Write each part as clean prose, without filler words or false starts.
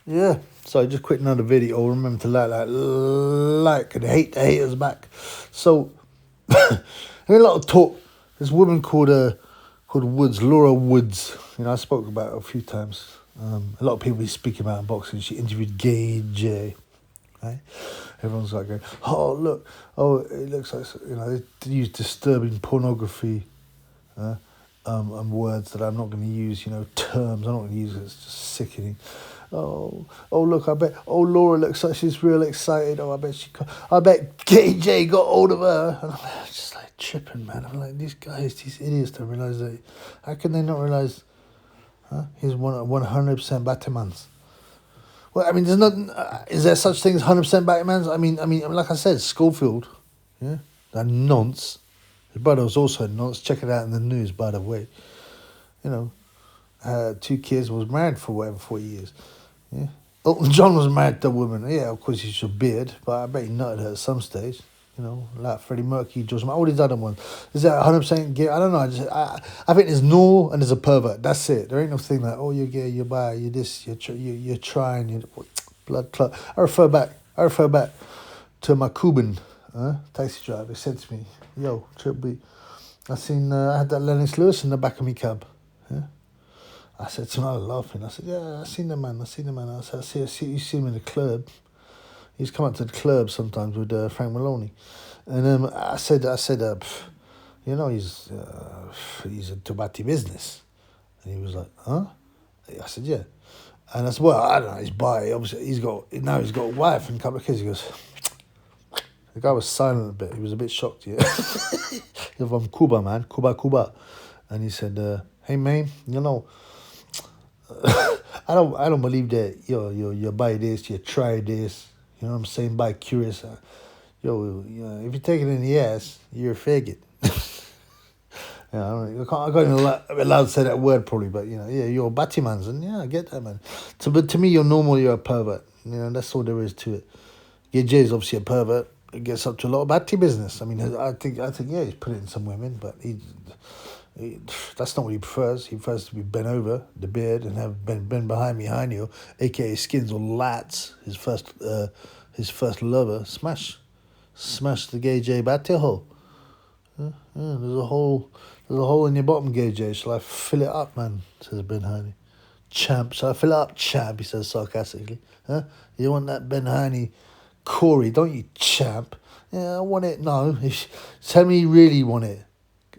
Yeah. So I just quit another video. Remember to like, and hate the haters back. So, I mean, a lot of talk. This woman called Woods, Laura Woods. You know, I spoke about her a few times. A lot of people speak about boxing. She interviewed Gay J. Right? Everyone's like, oh look, oh it looks like, you know, they use disturbing pornography, and words that I'm not going to use. You know, terms I'm not going to use. It's just sickening. Oh look, I bet. Oh, Laura looks like she's real excited. Oh, I bet KJ got hold of her. And I'm just like tripping, man. I'm like, these guys, these idiots don't realize that. How can they not realize? He's 100% Batman's. Well, I mean, there's not. Is there such thing as 100% Batman's? I mean, like I said, Schofield, yeah, that nonce. His brother was also a nonce. Check it out in the news, by the way. You know, 2 kids, was married for whatever 4 years. Yeah. Elton John was married to a woman. Yeah, of course he's a beard, but I bet he nutted her at some stage. You know, like Freddie Mercury, George Michael, all these other ones. Is that 100% gay? I don't know. I think there's normal and there's a pervert. That's it. There ain't no thing like, oh, you're gay, you're bi, you're this, you're trying, blood clot. I refer back to my Cuban taxi driver. He said to me, yo, Trip B, I had that Lennox Lewis in the back of my cab. Yeah. I said to him, I was laughing. I said, yeah, I seen the man. I said, you see him in the club. He's come up to the club sometimes with Frank Maloney. And I said, you know, he's into Batty business. And he was like, huh? I said, yeah. And I said, well, I don't know, he's bi. Obviously, he's got a wife and a couple of kids. He goes, the guy was silent a bit. He was a bit shocked, yeah. He's from Cuba, man. Cuba. And he said, hey, man, you know, I don't believe that you buy this, you try this, you know what I'm saying, buy curious. You know, if you take it in the ass, you're a faggot. Yeah, I can't even allowed to say that word probably, but you know, yeah, you're a batty man, and yeah, I get that, man. So, but to me, you're normal, you're a pervert. You know, that's all there is to it. Yeah, Jay's obviously a pervert. It gets up to a lot of batty business. I mean, I think, yeah, he's put it in some women, but that's not what he prefers. He prefers to be bent over, the beard, and have been behind you, aka skins or lats. His first lover, smash the gay J batty hole. There's a hole in your bottom, gay J. Shall I fill it up, man? Says Ben Haney. Champ, shall I fill it up, champ? He says sarcastically. Huh? You want that Ben Haney Corey, don't you, champ? Yeah, I want it. No, tell me you really want it.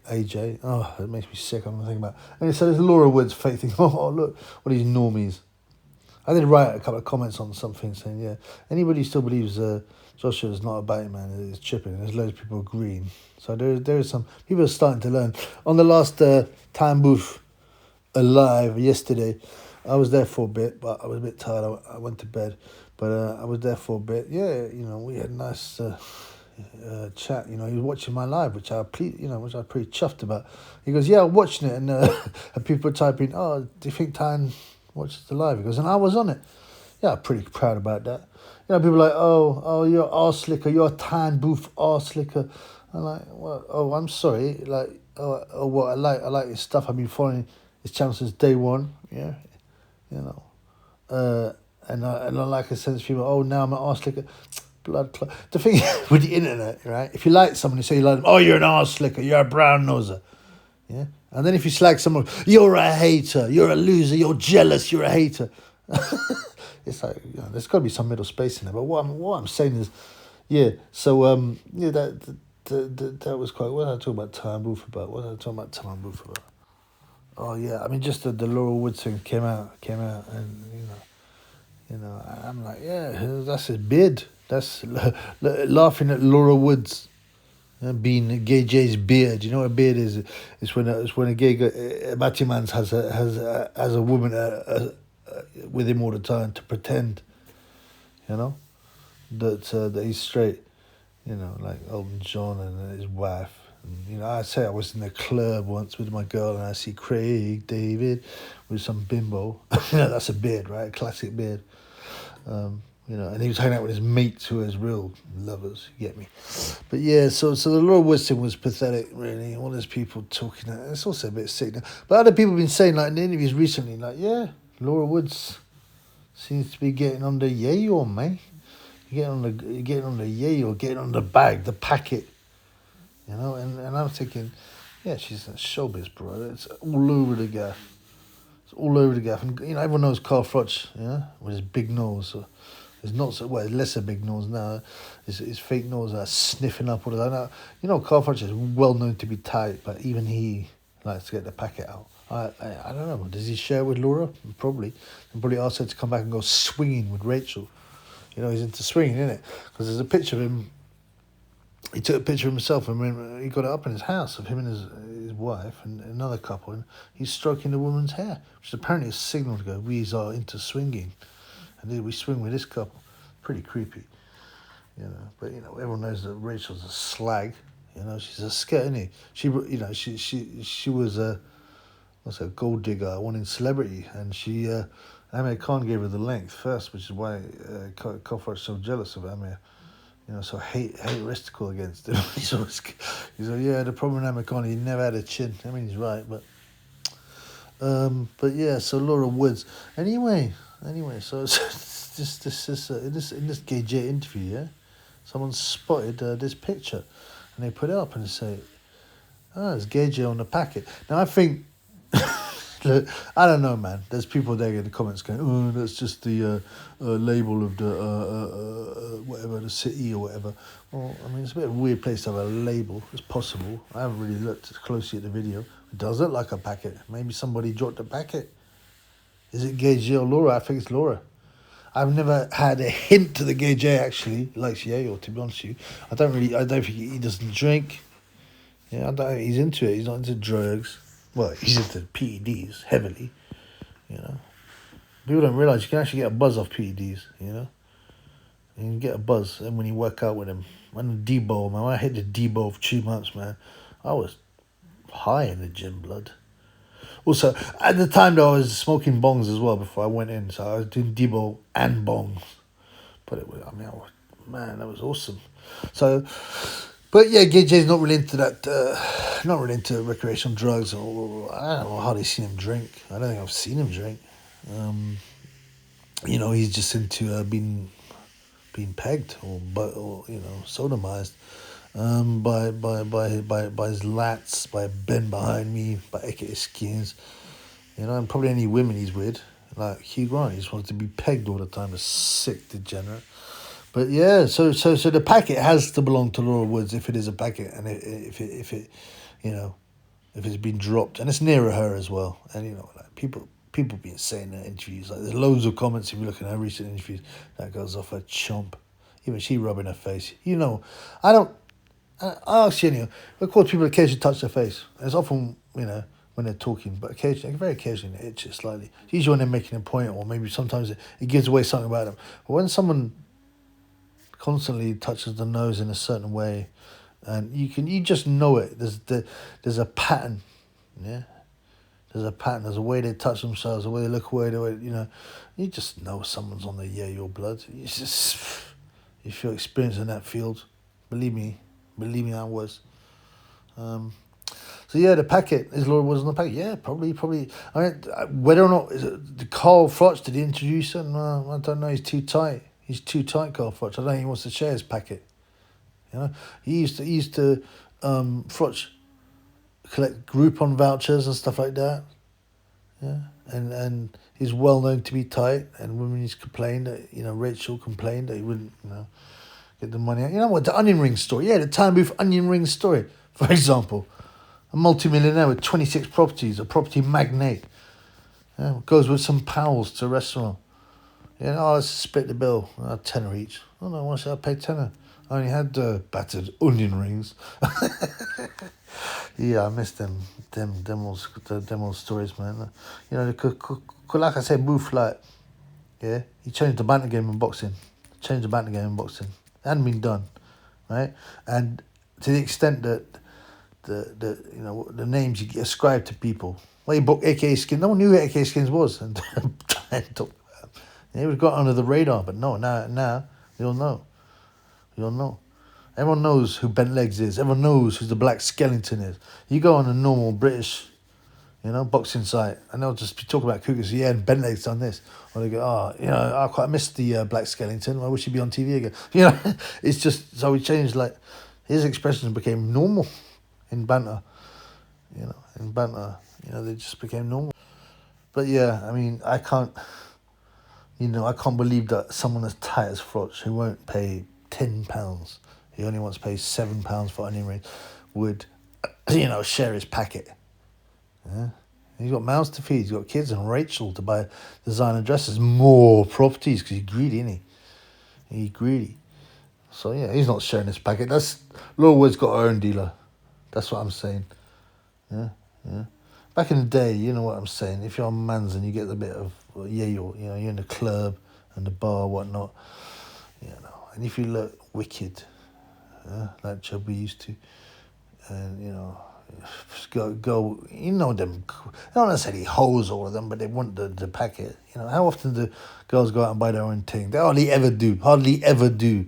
AJ. Oh, it makes me sick. I'm thinking about. And so there's Laura Woods fake thing. Oh, look, what these normies. I did write a couple of comments on something saying, yeah, anybody who still believes Joshua's not a Batman is chipping. There's loads of people agreeing. So there is some people are starting to learn. On the last Time Booth Alive yesterday, I was there for a bit, but I was a bit tired. I went to bed, but I was there for a bit. Yeah, you know, we had a nice chat. You know, he was watching my live, which I was pretty chuffed about. He goes, yeah, I'm watching it, and people are typing, oh, do you think Tan watches the live? He goes, and I was on it. Yeah, I'm pretty proud about that. You know, people are like, oh, you're arse slicker, you're a Tan Booth arse slicker. I'm like, well, oh, I'm sorry, like, what I like his stuff. I've been following his channel since day one. Yeah, you know, and I like a sense of people. Oh, now I'm an arse slicker. Blood clot. The thing with the internet, right? If you like someone, you say you like them. Oh, you're an arse slicker. You're a brown noser. Yeah. And then if you slag someone, you're a hater. You're a loser. You're jealous. You're a hater. It's like, you know, there's got to be some middle space in there. But what I'm saying is, yeah. So yeah, that was quite. What was I talking about Time Booth about? What was I talking about Time Booth about? Oh yeah, I mean just the Laura Woods thing came out, and you know, I'm like, yeah, that's his beard. That's laughing at Laura Woods being Gay J's beard. You know what a beard is? It's when a gay Batty man has a woman with him all the time to pretend, you know, that he's straight. You know, like Elton John and his wife. And, you know, I was in a club once with my girl and I see Craig David with some bimbo. You know, that's a beard, right? A classic beard. You know, and he was hanging out with his mates who are his real lovers, you get me? But yeah, so the Laura Woods thing was pathetic, really. All those people talking, it's also a bit sick now. But other people have been saying, like, in the interviews recently, like, yeah, Laura Woods seems to be getting on the yayo, mate. You're getting on the yayo, getting on the bag, the packet. You know, and I'm thinking, yeah, she's a showbiz, bro. It's all over the gaff. It's all over the gaff. And, you know, everyone knows Carl Froch, yeah, with his big nose. So it's not so, well, it's less a big nose now. His fake nose sniffing up all of that. Now, you know, Carl Froch is well known to be tight, but even he likes to get the packet out. I don't know. Does he share with Laura? Probably. And probably ask her to come back and go swinging with Rachel. You know, he's into swinging, isn't it? Because there's a picture of him. He took a picture of himself and he got it up in his house of him and his wife and another couple, and he's stroking the woman's hair, which is apparently a signal to go, we are into swinging, and we swing with this couple. Pretty creepy, you know. But you know, everyone knows that Rachel's a slag. You know, she's a skirt, isn't she? She was a gold digger, wanting celebrity, and she Amir Khan gave her the length first, which is why Kofar is so jealous of Amir. You know, so hate-ristical against him. He's like, yeah, the problem with Amir Khan, he never had a chin. I mean, he's right, but yeah. So Laura Woods. Anyway. So in this Gay J interview, yeah, someone spotted this picture, and they put it up and they say, it's Gay J on the packet. Now I think. Look, I don't know, man. There's people there in the comments going, "Oh, that's just the label of the whatever, the city or whatever." Well, I mean, it's a bit of a weird place to have a label. It's possible. I haven't really looked closely at the video. It does look like a packet. Maybe somebody dropped a packet. Is it Gay J or Laura? I think it's Laura. I've never had a hint to the Gay J actually likes Yayo, to be honest with you. I don't think he doesn't drink. Yeah, he's into it. He's not into drugs. Well, he's into PEDs heavily, you know. People don't realise you can actually get a buzz off PEDs, you know. You can get a buzz, and when you work out with him. When Debo, man, when I hit the Debo for 2 months, man, I was high in the gym, blood. Also, at the time, though, I was smoking bongs as well before I went in, so I was doing Debo and bongs. But it was, man, that was awesome. So... But yeah, Gay J's not really into that, not really into recreational drugs, or I don't know, hardly seen him drink. I don't think I've seen him drink. You know, he's just into being pegged or you know, sodomized by his lats, by Ben behind me, by aka Skins, you know, and probably any women he's with, like Hugh Grant. He just wants to be pegged all the time, a sick degenerate. But yeah, so the packet has to belong to Laura Woods if it is a packet, and if it you know, if it's been dropped, and it's nearer her as well. And you know, like people been saying in interviews, like there's loads of comments if you look at her recent interviews that goes off her chomp. Even she rubbing her face. You know, I ask you, anyway, of course people occasionally touch their face. It's often, you know, when they're talking, but very occasionally it itches slightly. Usually when they're making a point, or maybe sometimes it gives away something about them. But when someone constantly touches the nose in a certain way, and you just know it. There's a pattern, yeah. There's a pattern. There's a way they touch themselves, the way they look away, the way, you know. You just know someone's on your blood. If you're experienced in that field, believe me, I was. So yeah, the packet is Laura was on the packet. Yeah, probably. I mean, whether or not the Carl Froch, did he introduce her? No, I don't know. He's too tight. Carl Froch. I don't think he wants to share his packet. You know, he used to Froch collect Groupon vouchers and stuff like that. Yeah, and he's well known to be tight. And women used to complain that, you know, Rachel complained that he wouldn't, you know, get the money out. You know what, the onion ring story. Yeah, the Time Booth onion ring story, for example. A multimillionaire with 26 properties, a property magnate, goes with some pals to a restaurant. Yeah, let's split the bill. £10 each. Oh no, why should I pay £10? I only had battered onion rings. Yeah, I miss them old stories, man. You know, like I said, Booth, like, yeah, he changed the banter game in boxing. It hadn't been done, right? And to the extent that the you know, the names you ascribe to people. Well, he booked AKA Skins. No one knew who AKA Skins was, and he was got under the radar. But no, now we all know. Everyone knows who Bent Legs is. Everyone knows who the Black Skeleton is. You go on a normal British, you know, boxing site, and they'll just be talking about Cougars. Yeah, and Bentleg's done this, or they go, oh, you know, I quite missed the Black Skellington. I wish he'd be on TV again. You know, it's just so we changed. Like his expressions became normal in banter. You know, in banter, you know, they just became normal. But yeah, I mean, I can't. You know, I can't believe that someone as tight as Froch, who won't pay £10, he only wants to pay £7 for onion rings, would, you know, share his packet. Yeah. He's got mouths to feed. He's got kids and Rachel to buy designer dresses, more properties, because he's greedy, isn't he? He's greedy. So yeah, he's not sharing his packet. That's Laura Wood's got her own dealer. That's what I'm saying. Yeah, yeah. Back in the day, you know what I'm saying. If you're on Mans and you get a bit of you're in the club and the bar, whatnot, you know. And if you look wicked, like Chubby used to, and you know, go, you know them. I don't necessarily hose all of them, but they want the packet. You know, how often do girls go out and buy their own thing? They hardly ever do.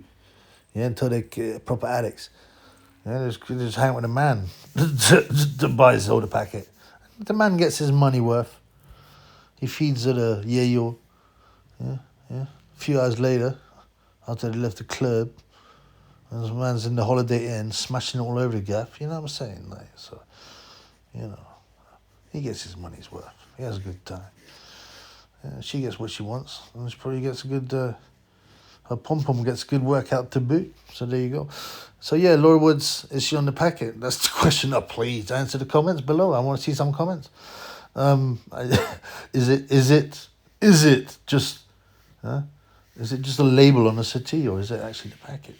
Yeah, until they're proper addicts. Yeah, they just hang with a man to buy all the packet. The man gets his money worth. He feeds her the yayo. Yeah. A few hours later, after they left the club, and this man's in the Holiday Inn smashing it all over the gaff. You know what I'm saying? Like, so, you know, he gets his money's worth. He has a good time. Yeah, she gets what she wants, and she probably gets a good. Her pom-pom gets good workout to boot. So there you go. So yeah, Laura Woods, is she on the packet? That's the question. Oh, please answer the comments below. I want to see some comments. Is it just is it just a label on a settee, or is it actually the packet?